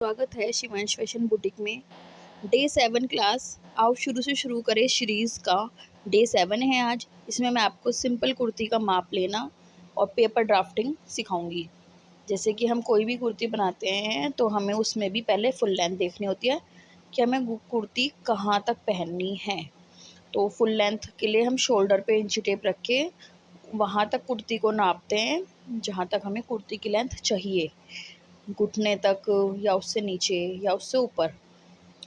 स्वागत है Shivansh fashion boutique में। डे 7 क्लास आओ शुरू से शुरू करें सीरीज़ का। डे 7 है आज। इसमें मैं आपको सिंपल कुर्ती का माप लेना और पेपर ड्राफ्टिंग सिखाऊंगी। जैसे कि हम कोई भी कुर्ती बनाते हैं तो हमें उसमें भी पहले फुल लेंथ देखनी होती है कि हमें कुर्ती कहाँ तक पहननी है। तो फुल लेंथ के लिए हम शोल्डर पे इंची टेप रख के वहाँ तक कुर्ती को नापते हैं जहाँ तक हमें कुर्ती की लेंथ चाहिए, घुटने तक या उससे नीचे या उससे ऊपर।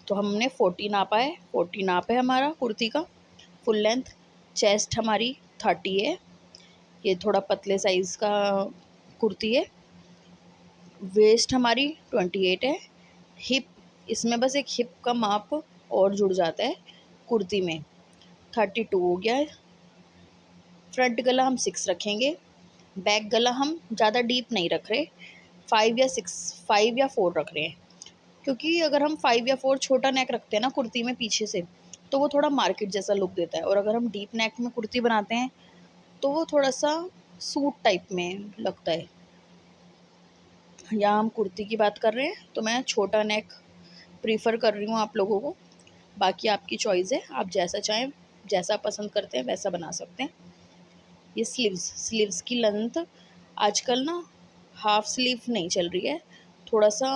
तो हमने 40 नापा है, 40 नाप है हमारा कुर्ती का फुल लेंथ। चेस्ट हमारी 30 है, ये थोड़ा पतले साइज़ का कुर्ती है। वेस्ट हमारी 28 है। हिप, इसमें बस एक हिप का माप और जुड़ जाता है कुर्ती में, 32 हो गया है। फ्रंट गला हम 6 रखेंगे। बैक गला हम ज़्यादा डीप नहीं रख रहे, 5 या 4 रख रहे हैं, क्योंकि अगर हम 5 या 4 छोटा नेक रखते हैं ना कुर्ती में पीछे से, तो वो थोड़ा मार्केट जैसा लुक देता है। और अगर हम डीप नेक में कुर्ती बनाते हैं तो वो थोड़ा सा सूट टाइप में लगता है। यहाँ हम कुर्ती की बात कर रहे हैं तो मैं छोटा नेक प्रीफर कर रही हूँ आप लोगों को। बाकी आपकी चॉइस है, आप जैसा चाहें, जैसा पसंद करते हैं वैसा बना सकते हैं। ये स्लीव्स की लेंथ आजकल ना हाफ स्लीव नहीं चल रही है, थोड़ा सा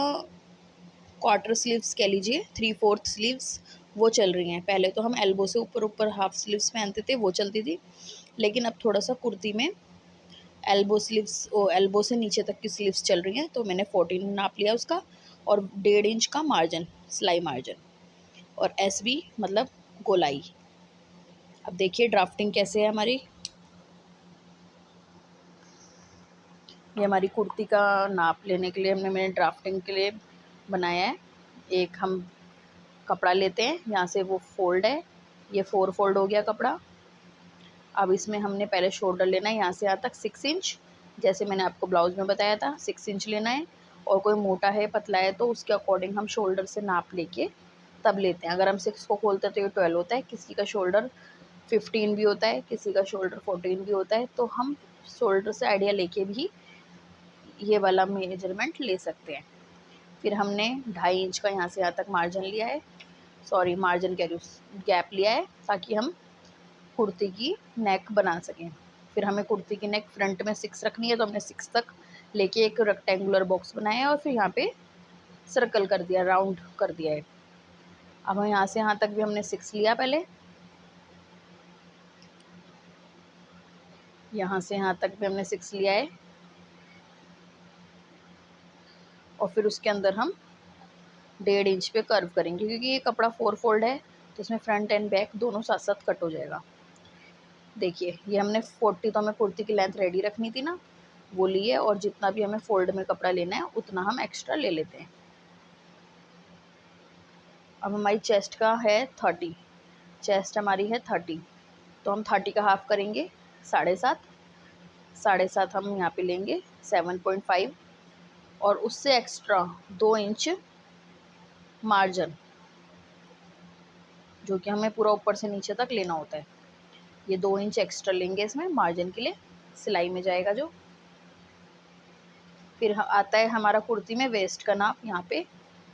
क्वार्टर स्लीव्स कह लीजिए, 3/4 स्लीव्स वो चल रही हैं। पहले तो हम एल्बो से ऊपर ऊपर हाफ स्लीव्स पहनते थे, वो चलती थी। लेकिन अब थोड़ा सा कुर्ती में एल्बो से नीचे तक की स्लीव्स चल रही हैं। तो मैंने 14 नाप लिया उसका, और 1.5 इंच का मार्जिन, सिलाई मार्जिन, और SB मतलब गोलाई। अब देखिए ड्राफ्टिंग कैसे है हमारी। ये हमारी कुर्ती का नाप लेने के लिए मैंने ड्राफ्टिंग के लिए बनाया है। एक हम कपड़ा लेते हैं, यहाँ से वो फोल्ड है, ये 4 फोल्ड हो गया कपड़ा। अब इसमें हमने पहले शोल्डर लेना है, यहाँ से यहाँ तक 6 इंच, जैसे मैंने आपको ब्लाउज में बताया था 6 इंच लेना है। और कोई मोटा है पतला है तो उसके अकॉर्डिंग हम शोल्डर से नाप लेके तब लेते हैं। अगर हम 6 को खोलते हैं तो ये 12 होता है, किसी का शोल्डर 15 भी होता है, किसी का शोल्डर 14 भी होता है। तो हम शोल्डर से आइडिया लेके भी ये वाला मेजरमेंट ले सकते हैं। फिर हमने 2.5 इंच का यहाँ से यहाँ तक मार्जिन लिया है, सॉरी मार्जिन कह रही हूँ, गैप लिया है, ताकि हम कुर्ती की नेक बना सकें। फिर हमें कुर्ती की नेक फ्रंट में 6 रखनी है, तो हमने 6 तक लेके एक रेक्टेंगुलर बॉक्स बनाया है और फिर यहाँ पे सर्कल कर दिया, राउंड कर दिया है। अब हम यहाँ से यहाँ तक भी हमने 6 लिया, पहले यहाँ से यहाँ तक भी हमने 6 लिया है। और फिर उसके अंदर हम 1.5 इंच पे कर्व करेंगे, क्योंकि ये कपड़ा 4 फोल्ड है तो इसमें फ्रंट एंड बैक दोनों साथ साथ कट हो जाएगा। देखिए ये हमने 40, तो हमें कुर्ती की लेंथ रेडी रखनी थी ना, वो लिए, और जितना भी हमें फोल्ड में कपड़ा लेना है उतना हम एक्स्ट्रा ले लेते हैं। अब हमारी चेस्ट का है 30, चेस्ट हमारी है 30, तो हम 30 का हाफ करेंगे 7.5, 7.5 हम यहाँ पे लेंगे 7.5, और उससे एक्स्ट्रा 2 इंच मार्जिन, जो कि हमें पूरा ऊपर से नीचे तक लेना होता है। ये 2 इंच एक्स्ट्रा लेंगे इसमें मार्जिन के लिए, सिलाई में जाएगा जो। फिर आता है हमारा कुर्ती में वेस्ट का नाप।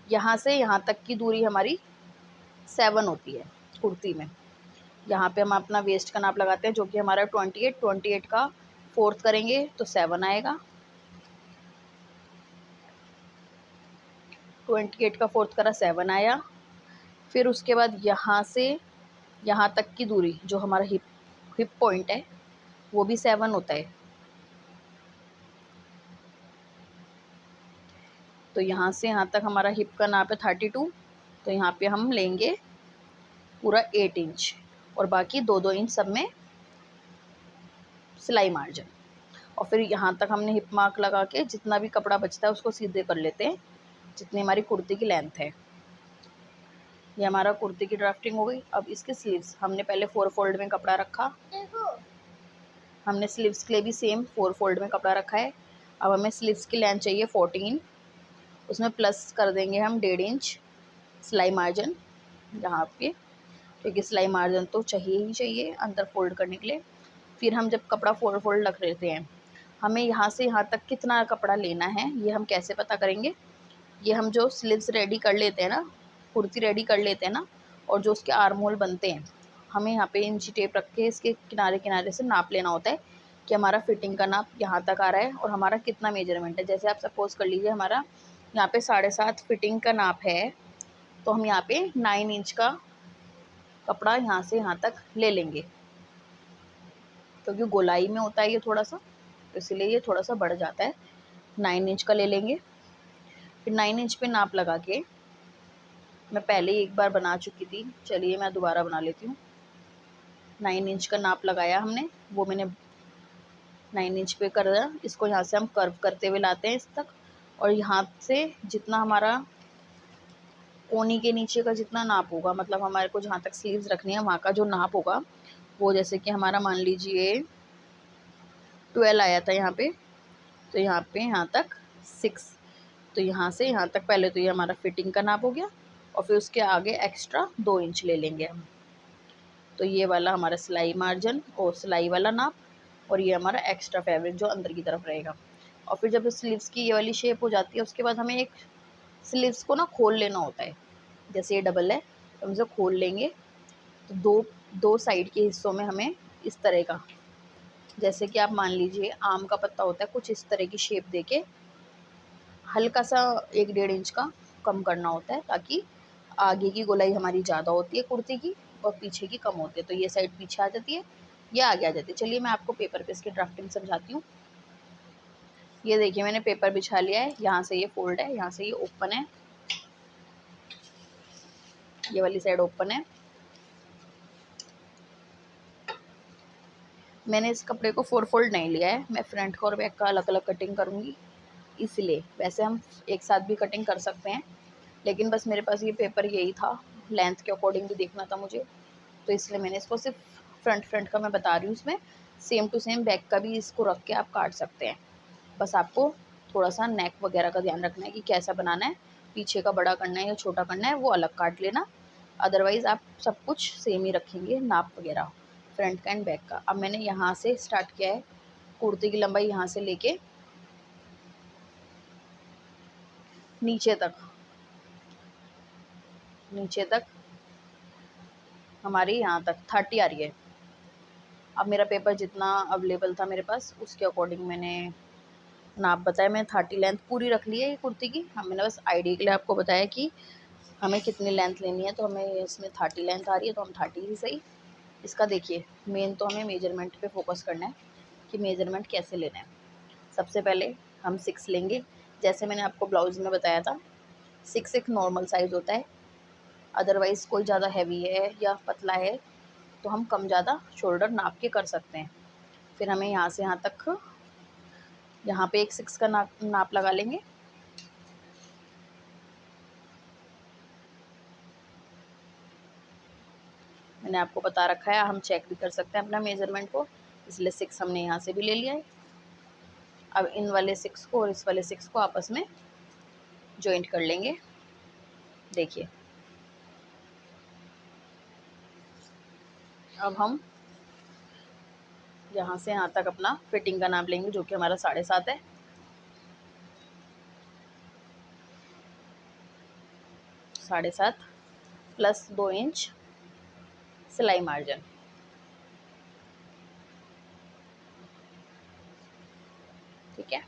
यहाँ से यहाँ तक की दूरी हमारी 7 होती है कुर्ती में। यहाँ पे हम अपना वेस्ट का नाप लगाते हैं, जो कि हमारा 28 का 4th करेंगे तो 7 आएगा। 28 का 4th करा, 7 आया। फिर उसके बाद यहाँ से यहाँ तक की दूरी जो हमारा हिप पॉइंट है वो भी 7 होता है। तो यहाँ से यहाँ तक हमारा हिप का नाप है 32, तो यहाँ पे हम लेंगे पूरा 8 इंच, और बाकी 2-2 इंच सब में सिलाई मार्जिन। और फिर यहाँ तक हमने हिप मार्क लगा के जितना भी कपड़ा बचता है उसको सीधे कर लेते हैं, जितनी हमारी कुर्ती की लेंथ है। ये हमारा कुर्ती की ड्राफ्टिंग हो गई। अब इसके स्लीव्स हमने पहले 4 फोल्ड में कपड़ा रखा, हमने स्लीव्स के लिए भी सेम 4 फोल्ड में कपड़ा रखा है। अब हमें स्लीव्स की लेंथ चाहिए 14, उसमें प्लस कर देंगे हम 1.5 इंच सिलाई मार्जिन यहाँ पे, क्योंकि सिलाई मार्जिन तो चाहिए ही चाहिए अंदर फोल्ड करने के लिए। फिर हम जब कपड़ा 4 फोल्ड रख लेते हैं, हमें यहाँ से यहाँ तक कितना कपड़ा लेना है ये हम कैसे पता करेंगे। ये हम जो स्लीव्स रेडी कर लेते हैं ना, कुर्ती रेडी कर लेते हैं ना, और जो उसके आर्म होल बनते हैं, हमें यहाँ पे इंची टेप रख के इसके किनारे किनारे से नाप लेना होता है कि हमारा फिटिंग का नाप यहाँ तक आ रहा है और हमारा कितना मेजरमेंट है। जैसे आप सपोज कर लीजिए हमारा यहाँ पे 7.5 फिटिंग का नाप है, तो हम यहाँ पे 9 इंच का कपड़ा यहाँ से यहाँ तक ले लेंगे, क्योंकि गोलाई में होता है ये थोड़ा सा, तो इसलिए ये थोड़ा सा बढ़ जाता है। 9 इंच का ले लेंगे। फिर 9 इंच पे नाप लगा के, मैं पहले एक बार बना चुकी थी, चलिए मैं दोबारा बना लेती हूँ। 9 इंच का नाप लगाया हमने, वो मैंने 9 इंच पे कर दिया। इसको यहाँ से हम कर्व करते हुए लाते हैं इस तक, और यहाँ से जितना हमारा कोनी के नीचे का जितना नाप होगा, मतलब हमारे को जहाँ तक स्लीव्स रखनी है वहाँ का जो नाप होगा, वो जैसे कि हमारा मान लीजिए 12 आया था यहाँ पे, तो यहाँ तक 6, तो यहाँ से यहाँ तक पहले तो ये हमारा फिटिंग का नाप हो गया, और फिर उसके आगे एक्स्ट्रा 2 इंच ले लेंगे हम। तो ये वाला हमारा सिलाई मार्जिन और सिलाई वाला नाप, और ये हमारा एक्स्ट्रा फैब्रिक जो अंदर की तरफ रहेगा। और फिर जब स्लीव्स की ये वाली शेप हो जाती है, उसके बाद हमें एक स्लीव्स को ना खोल लेना होता है। जैसे ये डबल है तो हम इसे खोल लेंगे, तो दो दो साइड के हिस्सों में हमें इस तरह का, जैसे कि आप मान लीजिए आम का पत्ता होता है, कुछ इस तरह की शेप देके हल्का सा 1-1.5 इंच का कम करना होता है, ताकि आगे की गोलाई हमारी ज़्यादा होती है कुर्ती की और पीछे की कम होती है। तो ये साइड पीछे आ जाती है, ये आगे आ जाती है। चलिए मैं आपको पेपर पे इसकी ड्राफ्टिंग समझाती हूँ। ये देखिए मैंने पेपर बिछा लिया है, यहाँ से ये फोल्ड है, यहाँ से ये ओपन है, ये वाली साइड ओपन है। मैंने इस कपड़े को 4 फोल्ड नहीं लिया है, मैं फ्रंट का और बैक का अलग अलग कटिंग करूँगी, इसलिए। वैसे हम एक साथ भी कटिंग कर सकते हैं, लेकिन बस मेरे पास ये पेपर यही था, लेंथ के अकॉर्डिंग भी देखना था मुझे, तो इसलिए मैंने इसको सिर्फ फ्रंट का मैं बता रही हूँ। इसमें सेम टू सेम बैक का भी इसको रख के आप काट सकते हैं। बस आपको थोड़ा सा नेक वगैरह का ध्यान रखना है कि कैसा बनाना है, पीछे का बड़ा करना है या छोटा करना है वो अलग काट लेना, अदरवाइज़ आप सब कुछ सेम ही रखेंगे नाप वगैरह, फ्रंट का एंड बैक का। अब मैंने यहाँ से स्टार्ट किया है, कुर्ती की लंबाई यहाँ से लेके नीचे तक, नीचे तक हमारी यहाँ तक 30 आ रही है। अब मेरा पेपर जितना अवेलेबल था मेरे पास, उसके अकॉर्डिंग मैंने नाप बताया। मैंने 30 लेंथ पूरी रख ली है ये कुर्ती की। हाँ, मैंने बस आइडिया के लिए आपको बताया कि हमें कितनी लेंथ लेनी है, तो हमें इसमें 30 लेंथ आ रही है, तो हम 30 ही सही। इसका देखिए मेन तो हमें मेजरमेंट पे फोकस करना है कि मेजरमेंट कैसे लेना है। सबसे पहले हम 6 लेंगे, जैसे मैंने आपको ब्लाउज़ में बताया था। 6 एक नॉर्मल साइज़ होता है, अदरवाइज़ कोई ज़्यादा हैवी है या पतला है तो हम कम ज़्यादा शोल्डर नाप के कर सकते हैं। फिर हमें यहाँ से यहाँ तक, यहाँ पे एक 6 का नाप लगा लेंगे। मैंने आपको बता रखा है, हम चेक भी कर सकते हैं अपना मेज़रमेंट को, इसलिए 6 हमने यहाँ से भी ले लिया है। अब इन वाले 6 को और इस वाले 6 को आपस में जॉइंट कर लेंगे। देखिए अब हम यहाँ से यहाँ तक अपना फिटिंग का नाप लेंगे, जो कि हमारा 7.5 है। 7.5 प्लस 2 इंच सिलाई मार्जिन, ठीक है।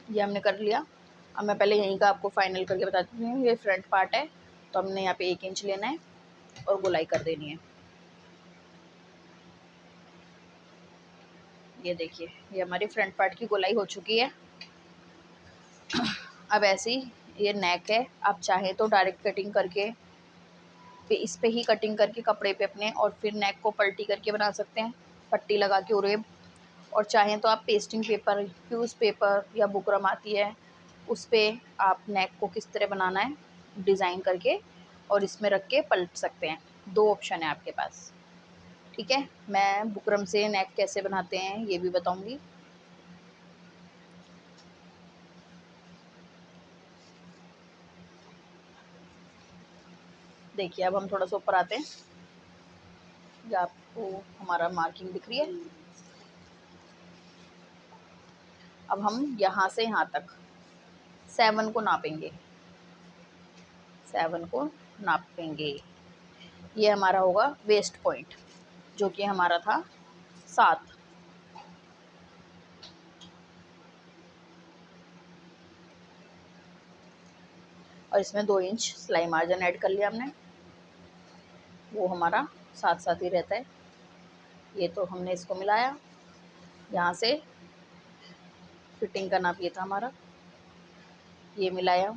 ये हमने कर लिया। अब मैं पहले यहीं का आपको फाइनल करके बताती हूँ। ये फ्रंट पार्ट है, तो हमने यहाँ पे 1 इंच लेना है और गोलाई कर देनी है। ये देखिए ये हमारी फ्रंट पार्ट की गोलाई हो चुकी है। अब ऐसे ही ये नेक है, आप चाहें तो डायरेक्ट कटिंग करके इस पे ही कटिंग करके कपड़े पे अपने, और फिर नेक को पलटी करके बना सकते हैं, पट्टी लगा के उरेब। और चाहें तो आप पेस्टिंग पेपर, फ्यूज़ पेपर या बुकरम आती है, उस पे आप नेक को किस तरह बनाना है डिज़ाइन करके और इसमें रख के पलट सकते हैं। 2 ऑप्शन है आपके पास, ठीक है। मैं बुकरम से नेक कैसे बनाते हैं ये भी बताऊंगी। देखिए अब हम थोड़ा सा ऊपर आते हैं, ये आपको हमारा मार्किंग दिख रही है, अब हम यहाँ से यहाँ तक 7 को नापेंगे, 7 को नापेंगे। ये हमारा होगा वेस्ट पॉइंट, जो कि हमारा था 7। और इसमें 2 इंच सिलाई मार्जिन ऐड कर लिया हमने, वो हमारा साथ साथ ही रहता है। ये तो हमने इसको मिलाया, यहाँ से फिटिंग का नाप ये था हमारा, ये मिलाया।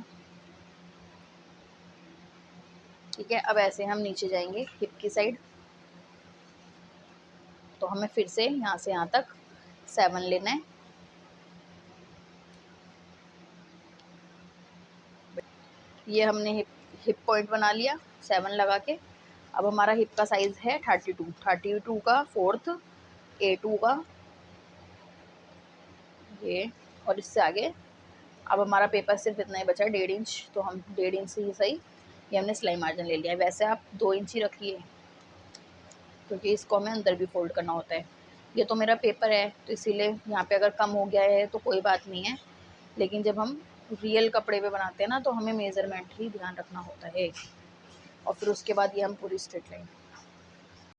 ठीक है, अब ऐसे हम नीचे जाएंगे हिप की साइड, तो हमें फिर से यहाँ से यहाँ तक 7 लेना है। ये हमने हिप पॉइंट बना लिया 7 लगा के। अब हमारा हिप का साइज है 32 का 4th, A2 का ये, और इससे आगे अब हमारा पेपर सिर्फ इतना ही बचा है 1.5 इंच, तो हम 1.5 इंच से ही सही ये हमने सिलाई मार्जिन ले लिया है। वैसे आप 2 इंच ही रखिए, क्योंकि इसको हमें अंदर भी फोल्ड करना होता है। ये तो मेरा पेपर है, तो इसीलिए यहाँ पे अगर कम हो गया है तो कोई बात नहीं है, लेकिन जब हम रियल कपड़े पे बनाते हैं ना, तो हमें मेज़रमेंट ही ध्यान रखना होता है। और फिर उसके बाद ये हम पूरी स्ट्रेट लाइन